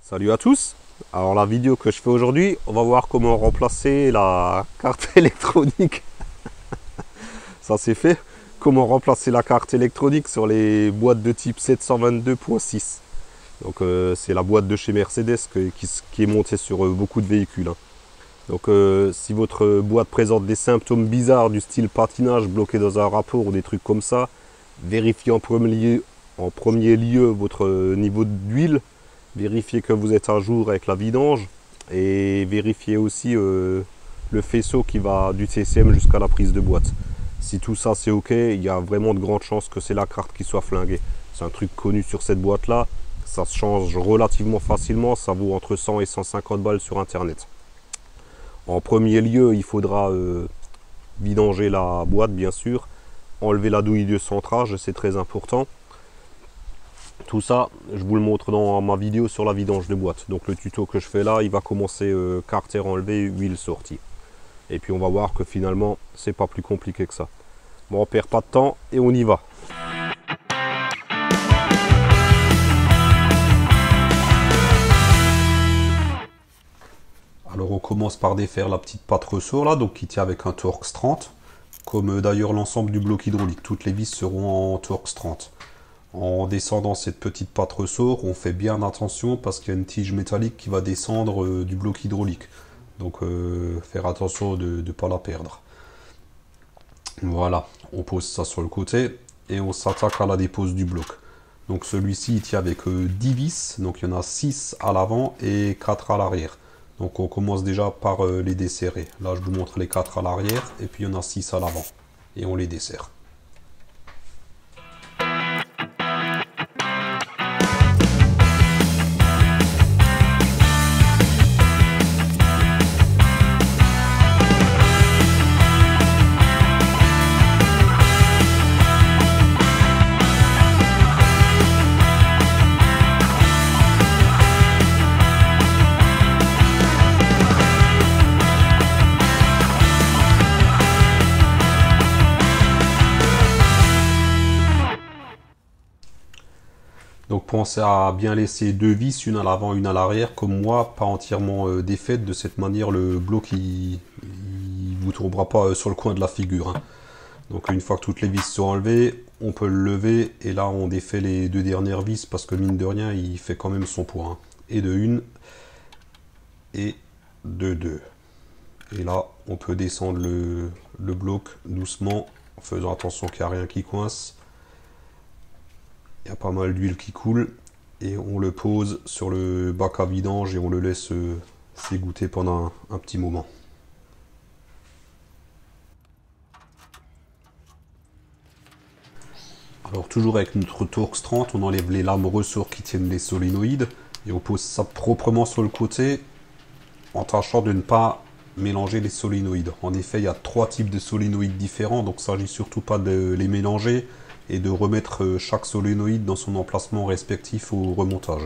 Salut à tous. Alors la vidéo que je fais aujourd'hui, on va voir comment remplacer la carte électronique. Ça c'est fait. Comment remplacer la carte électronique sur les boîtes de type 722.6. Donc c'est la boîte de chez Mercedes qui est montée sur beaucoup de véhicules. Donc si votre boîte présente des symptômes bizarres du style patinage, bloqué dans un rapport ou des trucs comme ça, vérifiez en premier lieu votre niveau d'huile. Vérifiez que vous êtes à jour avec la vidange et vérifiez aussi le faisceau qui va du TCM jusqu'à la prise de boîte. Si tout ça c'est ok, il y a vraiment de grandes chances que c'est la carte qui soit flinguée. C'est un truc connu sur cette boîte là, ça se change relativement facilement, ça vaut entre 100 et 150 balles sur internet. En premier lieu, il faudra vidanger la boîte bien sûr, enlever la douille de centrage, c'est très important. Tout ça, je vous le montre dans ma vidéo sur la vidange de boîte. Donc le tuto que je fais là, il va commencer carter enlevé, huile sortie. Et puis on va voir que finalement, c'est pas plus compliqué que ça. Bon, on perd pas de temps et on y va. Alors on commence par défaire la petite patte ressort là, donc qui tient avec un Torx 30. Comme d'ailleurs l'ensemble du bloc hydraulique, toutes les vis seront en Torx 30. En descendant cette petite patte ressort, on fait bien attention parce qu'il y a une tige métallique qui va descendre du bloc hydraulique. Donc faire attention de ne pas la perdre. Voilà, on pose ça sur le côté et on s'attaque à la dépose du bloc. Donc celui-ci il tient avec 10 vis, donc il y en a 6 à l'avant et 4 à l'arrière. Donc on commence déjà par les desserrer. Là je vous montre les 4 à l'arrière et puis il y en a 6 à l'avant. Et on les desserre. Donc pensez à bien laisser deux vis, une à l'avant, une à l'arrière, comme moi, pas entièrement défaites. De cette manière, le bloc il vous tombera pas sur le coin de la figure. Hein. Donc une fois que toutes les vis sont enlevées, on peut le lever et là on défait les deux dernières vis parce que mine de rien, il fait quand même son poids. Hein. Et de une et de deux. Et là, on peut descendre le bloc doucement en faisant attention qu'il n'y a rien qui coince. Il y a pas mal d'huile qui coule et on le pose sur le bac à vidange et on le laisse s'égoutter pendant un petit moment. Alors toujours avec notre Torx 30, on enlève les lames ressorts qui tiennent les solénoïdes et on pose ça proprement sur le côté en tâchant de ne pas mélanger les solénoïdes. En effet, il y a 3 types de solénoïdes différents, donc il ne s'agit surtout pas de les mélanger et de remettre chaque solénoïde dans son emplacement respectif au remontage.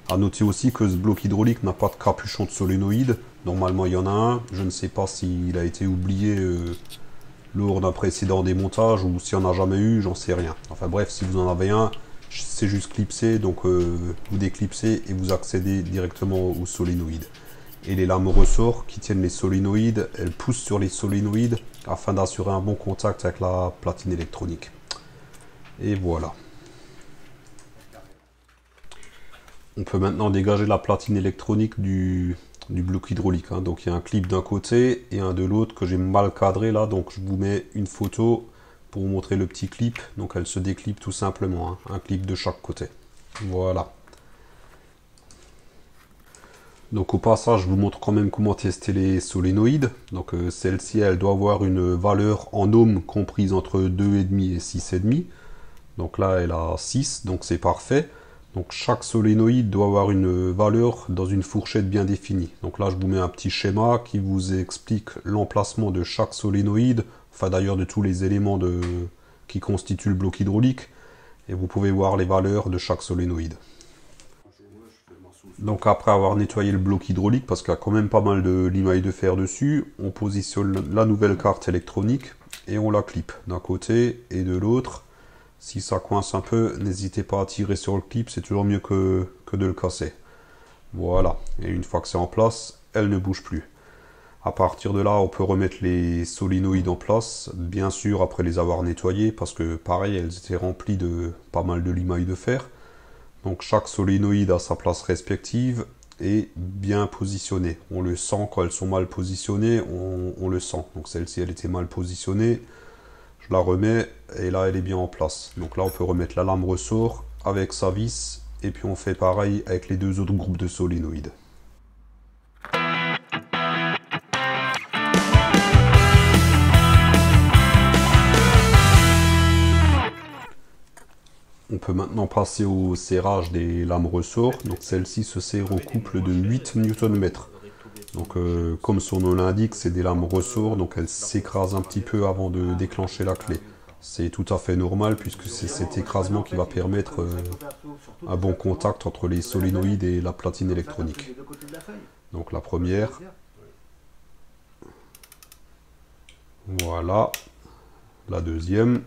A noter aussi que ce bloc hydraulique n'a pas de capuchon de solénoïde. Normalement il y en a un, je ne sais pas s'il a été oublié lors d'un précédent démontage ou s'il n'y en a jamais eu, j'en sais rien. Enfin bref, si vous en avez un, c'est juste clipsé, donc vous déclipsez et vous accédez directement au solénoïde. Et les lames ressorts qui tiennent les solénoïdes, elles poussent sur les solénoïdes afin d'assurer un bon contact avec la platine électronique. Et voilà. On peut maintenant dégager la platine électronique du bloc hydraulique. Hein. Donc il y a un clip d'un côté et un de l'autre que j'ai mal cadré là. Donc je vous mets une photo pour vous montrer le petit clip. Donc elle se déclipe tout simplement. Hein. Un clip de chaque côté. Voilà. Donc au passage, je vous montre quand même comment tester les solénoïdes. Donc celle-ci, elle doit avoir une valeur en ohms comprise entre 2,5 et 6,5. Donc là, elle a 6, donc c'est parfait. Donc chaque solénoïde doit avoir une valeur dans une fourchette bien définie. Donc là, je vous mets un petit schéma qui vous explique l'emplacement de chaque solénoïde, enfin d'ailleurs de tous les éléments qui constituent le bloc hydraulique. Et vous pouvez voir les valeurs de chaque solénoïde. Donc après avoir nettoyé le bloc hydraulique, parce qu'il y a quand même pas mal de limailles de fer dessus, on positionne la nouvelle carte électronique et on la clip d'un côté et de l'autre. Si ça coince un peu, n'hésitez pas à tirer sur le clip, c'est toujours mieux que de le casser. Voilà, et une fois que c'est en place, elle ne bouge plus. À partir de là, on peut remettre les solénoïdes en place, bien sûr après les avoir nettoyés, parce que pareil, elles étaient remplies de pas mal de limailles de fer. Donc chaque solénoïde a sa place respective et bien positionnée. On le sent quand elles sont mal positionnées, on le sent. Donc celle-ci, elle était mal positionnée, je la remets et là, elle est bien en place. Donc là, on peut remettre la lame ressort avec sa vis et puis on fait pareil avec les deux autres groupes de solénoïdes. On peut maintenant passer au serrage des lames ressort. Donc celle-ci se serre au couple de 8 Nm. Donc comme son nom l'indique, c'est des lames ressort, donc elles s'écrasent un petit peu avant de déclencher la clé. C'est tout à fait normal puisque c'est cet écrasement qui va permettre un bon contact entre les solénoïdes et la platine électronique. Donc la première. Voilà. La deuxième.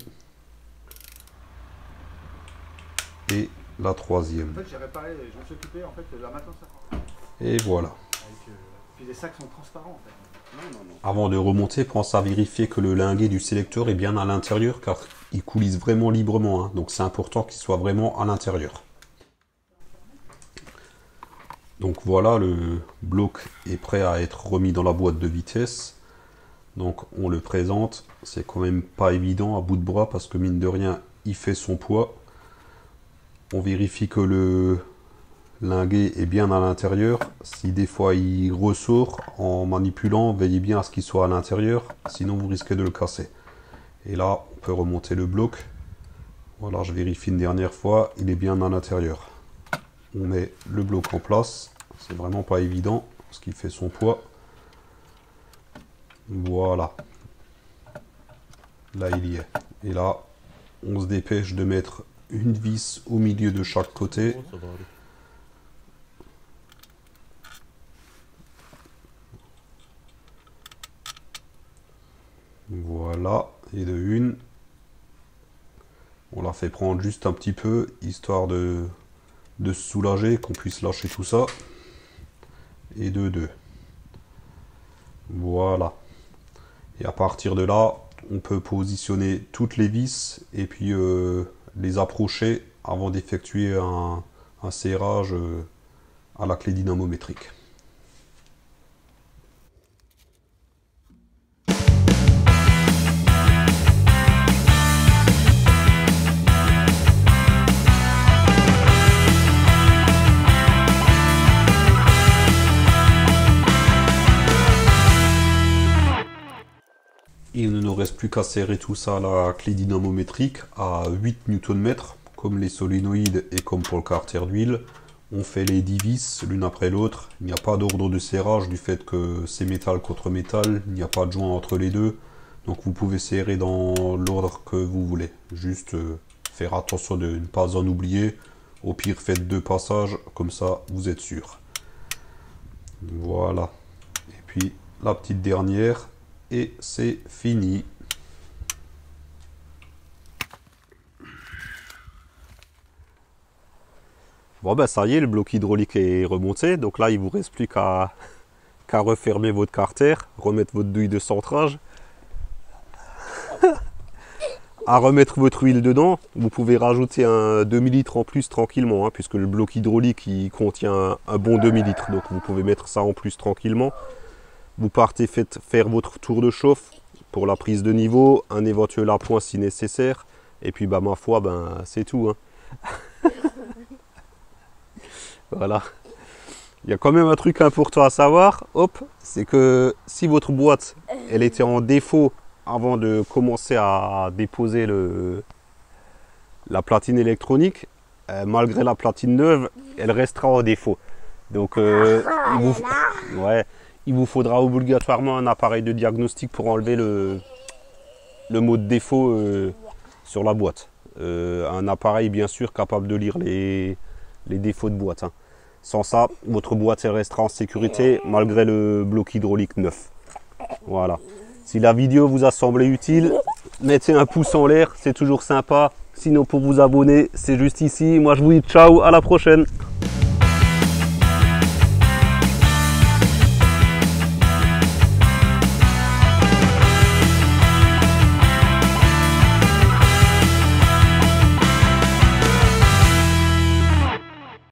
Et la troisième. En fait, j'ai réparé, je me suis occupé en fait de la maintenance. Et voilà. Puis les sacs sont transparents en fait. Non. Avant de remonter, pense à vérifier que le linguet du sélecteur est bien à l'intérieur car il coulisse vraiment librement. Hein. Donc c'est important qu'il soit vraiment à l'intérieur. Donc voilà, le bloc est prêt à être remis dans la boîte de vitesse. Donc on le présente. C'est quand même pas évident à bout de bras parce que mine de rien, il fait son poids. On vérifie que le linguet est bien à l'intérieur. Si des fois il ressort en manipulant, veillez bien à ce qu'il soit à l'intérieur, sinon vous risquez de le casser. Et là, on peut remonter le bloc. Voilà, je vérifie une dernière fois, il est bien à l'intérieur. On met le bloc en place, c'est vraiment pas évident parce qu'il fait son poids. Voilà. Là, il y est. Et là, on se dépêche de mettre une vis au milieu de chaque côté. Voilà, et de une. On la fait prendre juste un petit peu, histoire de se soulager, qu'on puisse lâcher tout ça. Et de deux. Voilà. Et à partir de là, on peut positionner toutes les vis et puis les approcher avant d'effectuer un serrage à la clé dynamométrique. Il ne nous reste plus qu'à serrer tout ça à la clé dynamométrique à 8 Nm, comme les solénoïdes et comme pour le carter d'huile. On fait les 10 vis l'une après l'autre. Il n'y a pas d'ordre de serrage du fait que c'est métal contre métal. Il n'y a pas de joint entre les deux. Donc vous pouvez serrer dans l'ordre que vous voulez. Juste faire attention de ne pas en oublier. Au pire, faites 2 passages, comme ça vous êtes sûr. Voilà. Et puis la petite dernière. Et c'est fini. Bon ben ça y est, le bloc hydraulique est remonté. Donc là, il vous reste plus qu'à refermer votre carter, remettre votre douille de centrage, à remettre votre huile dedans. Vous pouvez rajouter un demi-litre en plus tranquillement, hein, puisque le bloc hydraulique il contient un bon demi-litre. Donc vous pouvez mettre ça en plus tranquillement. Vous partez faire votre tour de chauffe pour la prise de niveau, un éventuel appoint si nécessaire. Et puis bah ma foi, ben c'est tout. Hein. Voilà. Il y a quand même un truc important à savoir, hop, c'est que si votre boîte elle était en défaut avant de commencer à déposer la platine électronique, malgré la platine neuve, elle restera en défaut. Donc il vous faudra obligatoirement un appareil de diagnostic pour enlever le mode défaut sur la boîte. Un appareil bien sûr capable de lire les défauts de boîte. Hein. Sans ça, votre boîte elle restera en sécurité malgré le bloc hydraulique neuf. Voilà. Si la vidéo vous a semblé utile, mettez un pouce en l'air, c'est toujours sympa. Sinon pour vous abonner, c'est juste ici. Moi je vous dis ciao, à la prochaine.